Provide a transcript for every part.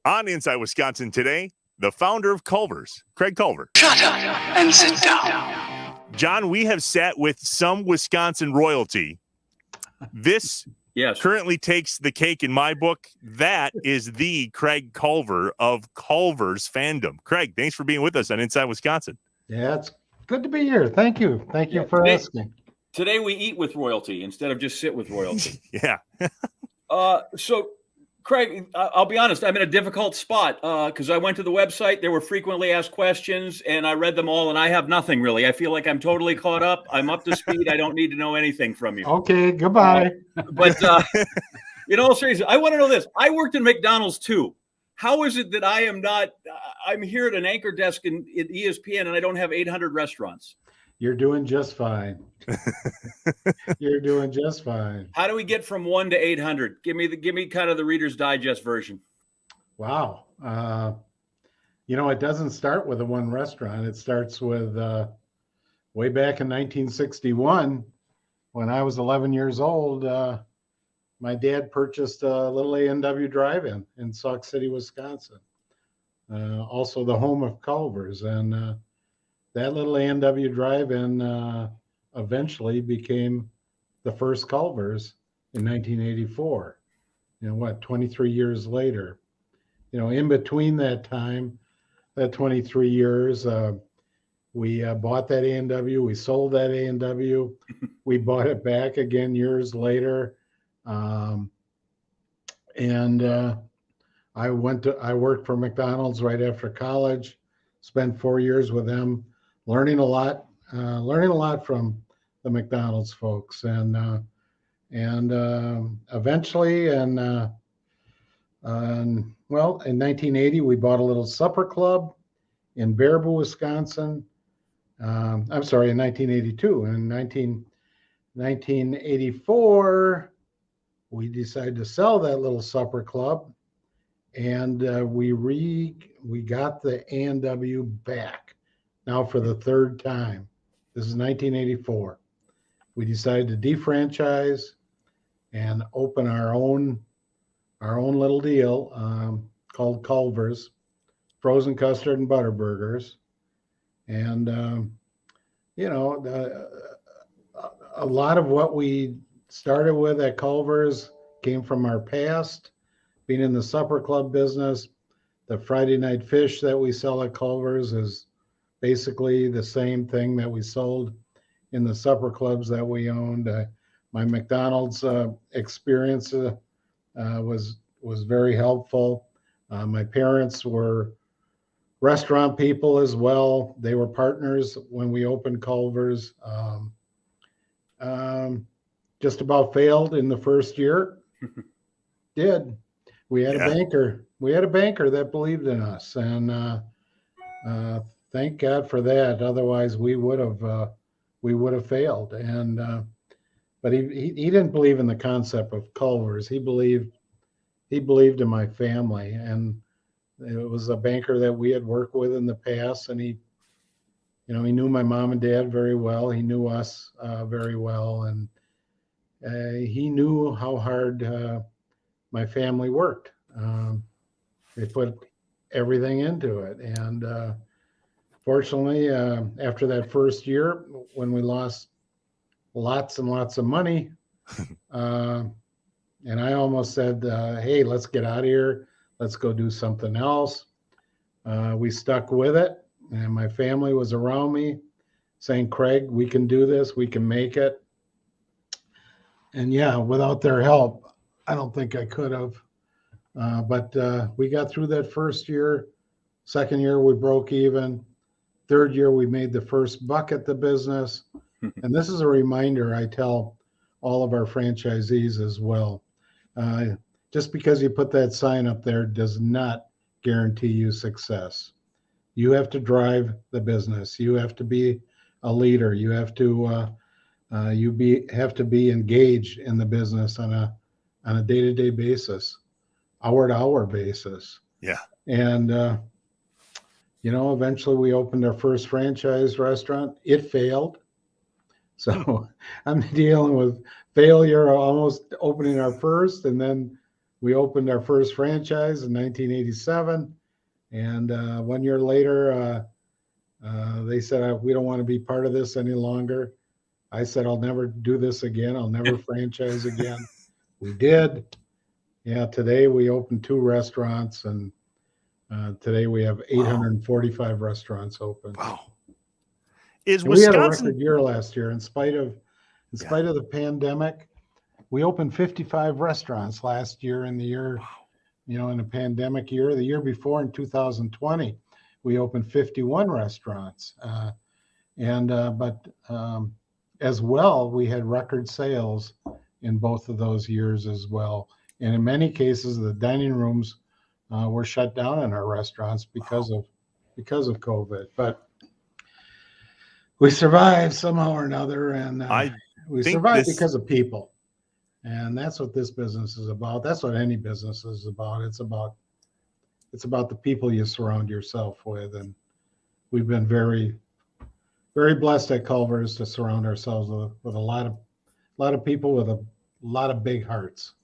On Inside Wisconsin today, the founder of Culvers, Craig Culver. Shut up and sit down. John, we have sat with some Wisconsin royalty. This currently takes the cake in my book. That is the Craig Culver of Culver's fandom. Craig, thanks for being with us on Inside Wisconsin. Yeah, it's good to be here. Thank you. Thank you for asking. Today we eat with royalty instead of just sit with royalty. Yeah. So, Craig, I'll be honest, I'm in a difficult spot because I went to the website. There were frequently asked questions, and I read them all, and I have nothing really. I feel like I'm totally caught up. I'm up to speed. I don't need to know anything from you. Okay, goodbye. But in all seriousness, I want to know this. I worked in McDonald's too. How is it that I am not – I'm here at an anchor desk in ESPN, and I don't have 800 restaurants? You're doing just fine. You're doing just fine. How do we get from 1 to 800? Give me kind of the Reader's Digest version. Wow. It doesn't start with a one restaurant. It starts with way back in 1961, when I was 11 years old. My dad purchased a little A&W drive-in in Sauk City, Wisconsin. Also the home of Culvers, and that little A&W drive-in eventually became the first Culvers in 1984. 23 years later. In between that time, that 23 years, we bought that A&W, we sold that A&W, we bought it back again years later. I worked for McDonald's right after college, spent 4 years with them, learning a lot from the McDonald's folks, and eventually, in 1980, we bought a little supper club in Baraboo, Wisconsin. I'm sorry, in 1982. In 1984, we decided to sell that little supper club, and we got the A&W back. Now for the third time. This is 1984. We decided to defranchise and open our own little deal called Culvers, frozen custard and butter burgers. And a lot of what we started with at Culvers came from our past, being in the supper club business. The Friday night fish that we sell at Culvers is basically the same thing that we sold in the supper clubs that we owned. My McDonald's experience was very helpful. My parents were restaurant people as well. They were partners when we opened Culvers. Just about failed in the first year. Did. We had a banker. We had a banker that believed in us, and thank God for that. Otherwise, we would have failed. And but he didn't believe in the concept of Culvers. He believed in my family, and it was a banker that we had worked with in the past. And he knew my mom and dad very well. He knew us very well, and he knew how hard my family worked. They put everything into it, and fortunately, after that first year, when we lost lots and lots of money, and I almost said, hey, let's get out of here. Let's go do something else. We stuck with it, and my family was around me saying, Craig, we can do this. We can make it. And without their help, I don't think I could have. But we got through that first year. Second year, we broke even. Third year, we made the first buck at the business. And this is a reminder I tell all of our franchisees as well. Just because you put that sign up there does not guarantee you success. You have to drive the business. You have to be a leader. You have to have to be engaged in the business on a day-to-day basis, hour-to-hour basis. Yeah. And eventually we opened our first franchise restaurant. It failed. So I'm dealing with failure, almost opening our first, and then we opened our first franchise in 1987, and 1 year later, they said, we don't want to be part of this any longer. I said, I'll never do this again. I'll never franchise again. We did. Yeah, today we opened 2 restaurants, and today we have 845 restaurants open. Wow. We had a record year last year in spite of the pandemic. We opened 55 restaurants last year in the year, in a pandemic year. The year before, in 2020, we opened 51 restaurants. But as well, we had record sales in both of those years as well. And in many cases, the dining rooms were shut down in our restaurants because of COVID. But we survived somehow or another, and we survived because of people. And that's what this business is about. That's what any business is about. It's about the people you surround yourself with. And we've been very, very blessed at Culvers to surround ourselves with a lot of people with a lot of big hearts.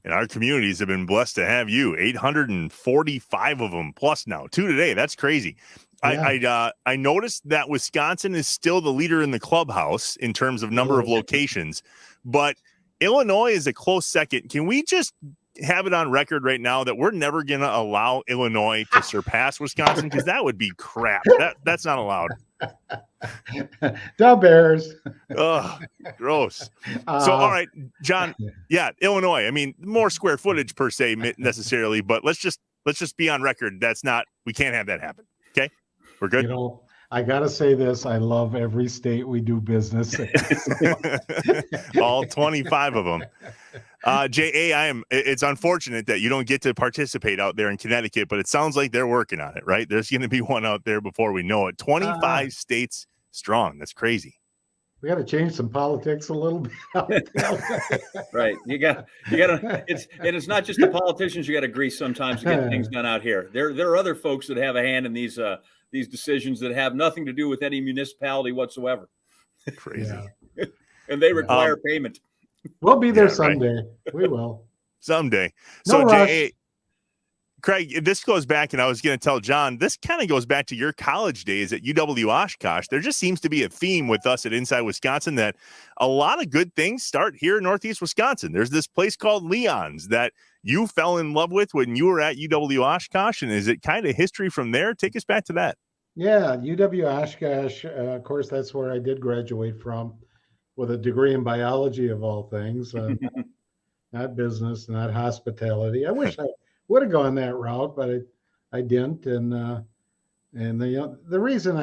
And our communities have been blessed to have you. 845 of them plus now. 2 today. That's crazy. Yeah. I noticed that Wisconsin is still the leader in the clubhouse in terms of number of locations, but Illinois is a close second. Can we just have it on record right now that we're never going to allow Illinois to surpass Wisconsin? Because that would be crap. That's not allowed. The Bears. Oh, gross. So, all right, John. Yeah, Illinois. I mean, more square footage per se necessarily, but let's just be on record. We can't have that happen. Okay, we're good. I gotta say this. I love every state we do business in. All 25 of them. It's unfortunate that you don't get to participate out there in Connecticut, but it sounds like they're working on it, right? There's going to be one out there before we know it. 25 states strong. That's crazy. We got to change some politics a little bit. Right. You got to, it's not just the politicians you got to grease sometimes to get things done out here. There are other folks that have a hand in these decisions that have nothing to do with any municipality whatsoever. Crazy. Yeah. And they require payment. We'll be there someday. Right. We will. Someday. No rush. Craig, this goes back, and I was going to tell John, this kind of goes back to your college days at UW Oshkosh. There just seems to be a theme with us at Inside Wisconsin that a lot of good things start here in Northeast Wisconsin. There's this place called Leon's that you fell in love with when you were at UW Oshkosh, and is it kind of history from there? Take us back to that. Yeah, UW Oshkosh, of course, that's where I did graduate from with a degree in biology of all things, not business, not hospitality. I wish I would have gone that route, but I didn't. And the reason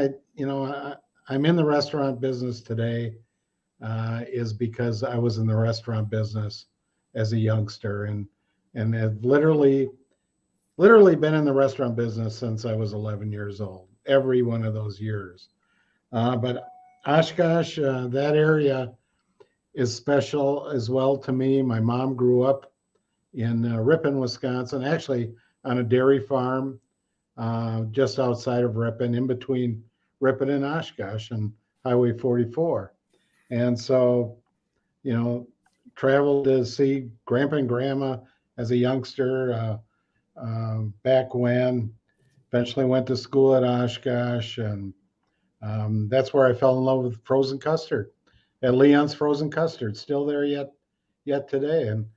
I'm in the restaurant business today is because I was in the restaurant business as a youngster and have literally been in the restaurant business since I was 11 years old, every one of those years. But Oshkosh, that area is special as well to me. My mom grew up in Ripon, Wisconsin, actually on a dairy farm just outside of Ripon, in between Ripon and Oshkosh and Highway 44. And so, traveled to see Grandpa and Grandma as a youngster back when. Eventually went to school at Oshkosh, and that's where I fell in love with frozen custard at Leon's Frozen Custard. Still there yet today. And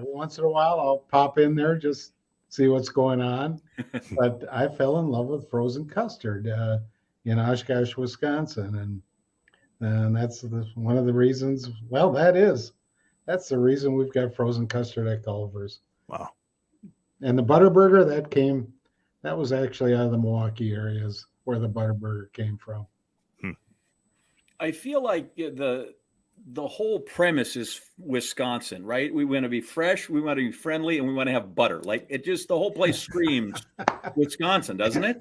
once in a while, I'll pop in there, just see what's going on. But I fell in love with frozen custard in Oshkosh, Wisconsin. And that's one of the reasons. Well, that's the reason we've got frozen custard at Culvers. Wow. And the Butterburger, that was actually out of the Milwaukee areas where the Butterburger came from. I feel like the whole premise is Wisconsin, right? We want to be fresh, we want to be friendly, and we want to have butter. Like the whole place screams Wisconsin, doesn't it?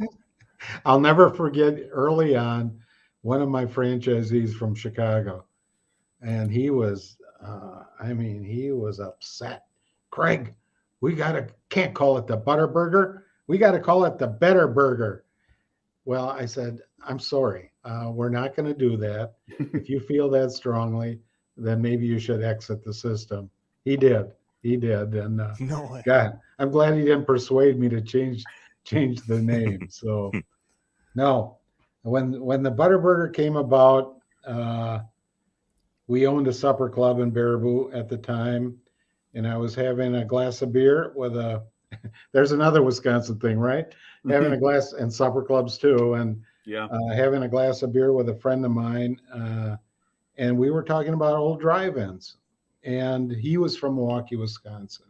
I'll never forget early on, one of my franchisees from Chicago, and he was upset. Craig, can't call it the Butterburger. We got to call it the Better Burger. Well, I said, I'm sorry. We're not going to do that. If you feel that strongly, then maybe you should exit the system. He did. He did. And No way. God, I'm glad he didn't persuade me to change the name. So no, when the Butterburger came about, we owned a supper club in Baraboo at the time, and I was having a glass of beer with a. There's another Wisconsin thing, right? Having a glass, and supper clubs too, and having a glass of beer with a friend of mine, and we were talking about old drive-ins, and he was from Milwaukee, Wisconsin,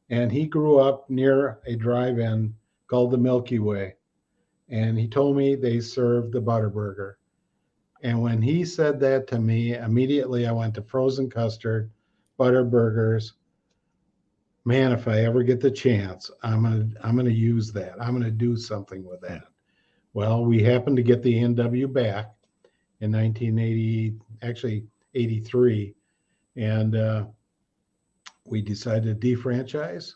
and he grew up near a drive-in called the Milky Way, and he told me they served the Butterburger. And when he said that to me, immediately I went to frozen custard, butter burgers. Man, if I ever get the chance, I'm gonna use that. I'm gonna do something with that. Well, we happened to get the NW back in 1980, actually 83, and we decided to defranchise.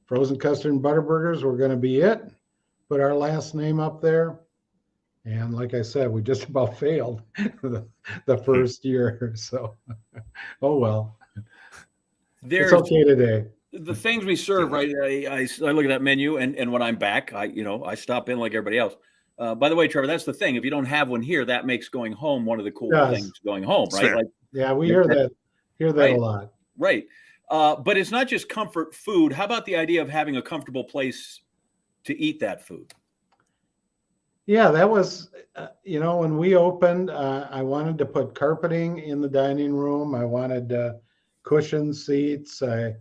Frozen custard and butter burgers were going to be it. Put our last name up there. And like I said, we just about failed the first year. So, oh well. It's okay today. The things we serve, right? I look at that menu, and when I'm back, I stop in like everybody else. By the way, Trevor, that's the thing. If you don't have one here, that makes going home one of the cool things going home, right? Sure. Like, yeah, we hear that right? A lot. Right. But it's not just comfort food. How about the idea of having a comfortable place to eat that food? Yeah, that was, when we opened, I wanted to put carpeting in the dining room. I wanted cushion seats. I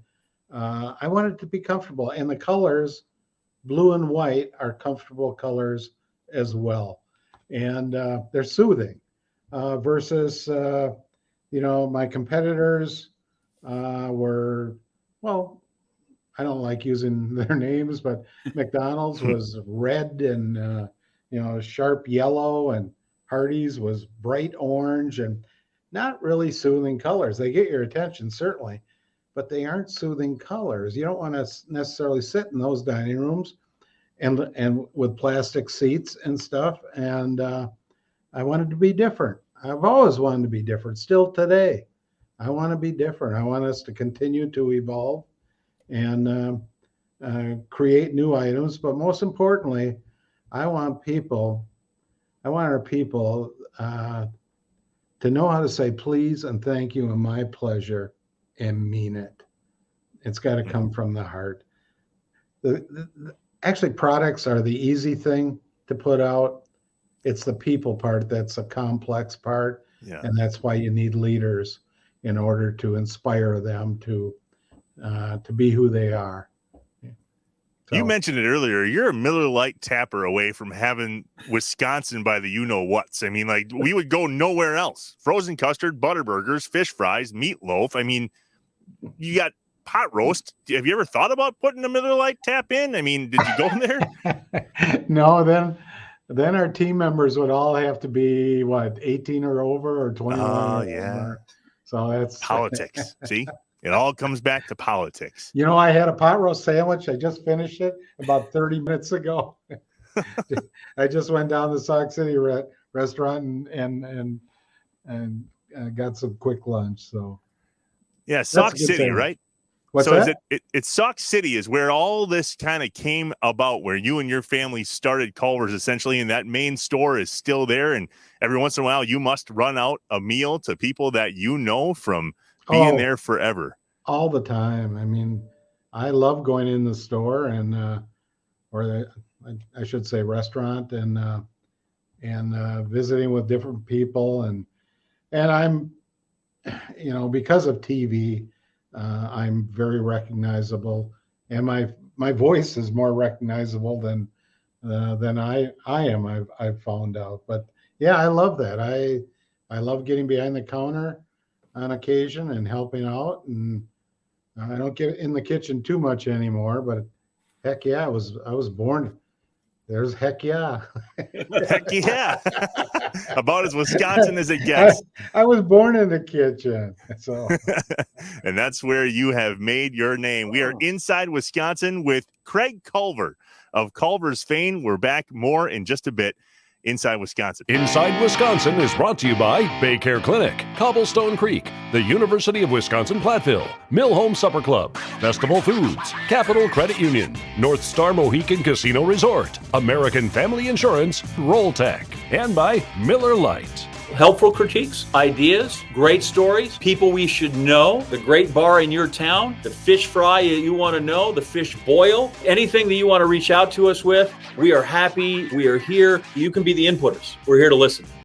wanted to be comfortable. And the colors, blue and white, are comfortable colors as well. And they're soothing versus, my competitors were, well, I don't like using their names, but McDonald's was red and, sharp yellow, and Hardee's was bright orange, and not really soothing colors. They get your attention, certainly, but they aren't soothing colors. You don't want to necessarily sit in those dining rooms and with plastic seats and stuff. And I wanted to be different. I've always wanted to be different. Still today, I want to be different. I want us to continue to evolve and create new items. But most importantly, I want our people to know how to say please and thank you and my pleasure and mean it. It's got to come from the heart. Actually, products are the easy thing to put out. It's the people part that's a complex part. Yeah. And that's why you need leaders in order to inspire them to be who they are. So, you mentioned it earlier. You're a Miller Lite tapper away from having Wisconsin by the you-know-whats. I mean, like, we would go nowhere else. Frozen custard, Butterburgers, fish fries, meatloaf. I mean, you got pot roast. Have you ever thought about putting a Miller Lite tap in? I mean, did you go in there? No, then our team members would all have to be, 18 or over or 21 or over. So that's politics. See? It all comes back to politics. I had a pot roast sandwich. I just finished it about 30 minutes ago. I just went down to the Sauk City restaurant and got some quick lunch. So yeah, Sauk City, right? What's so that? It's Sauk City is where all this kind of came about, where you and your family started Culvers essentially, and that main store is still there. And every once in a while, you must run out a meal to people that you know from being there forever. All the time. I mean, I love going in the store and I should say restaurant and visiting with different people and I'm, because of TV, I'm very recognizable, and my voice is more recognizable than I am. I've found out, but yeah, I love that. I love getting behind the counter on occasion and helping out, and I don't get in the kitchen too much anymore, but heck yeah, I was born. There's heck yeah. Heck yeah. About as Wisconsin as it gets. I was born in the kitchen. So and that's where you have made your name. We are inside Wisconsin with Craig Culver of Culver's fame. We're back more in just a bit. Inside Wisconsin. Inside Wisconsin is brought to you by Baycare Clinic, Cobblestone Creek, the University of Wisconsin-Platteville, Mill Home Supper Club, Festival Foods, Capital Credit Union, North Star Mohican Casino Resort, American Family Insurance, Roll Tech, and by Miller Lite. Helpful critiques, ideas, great stories, people we should know, the great bar in your town, the fish fry you want to know, the fish boil, anything that you want to reach out to us with. We are happy. We are here. You can be the inputters. We're here to listen.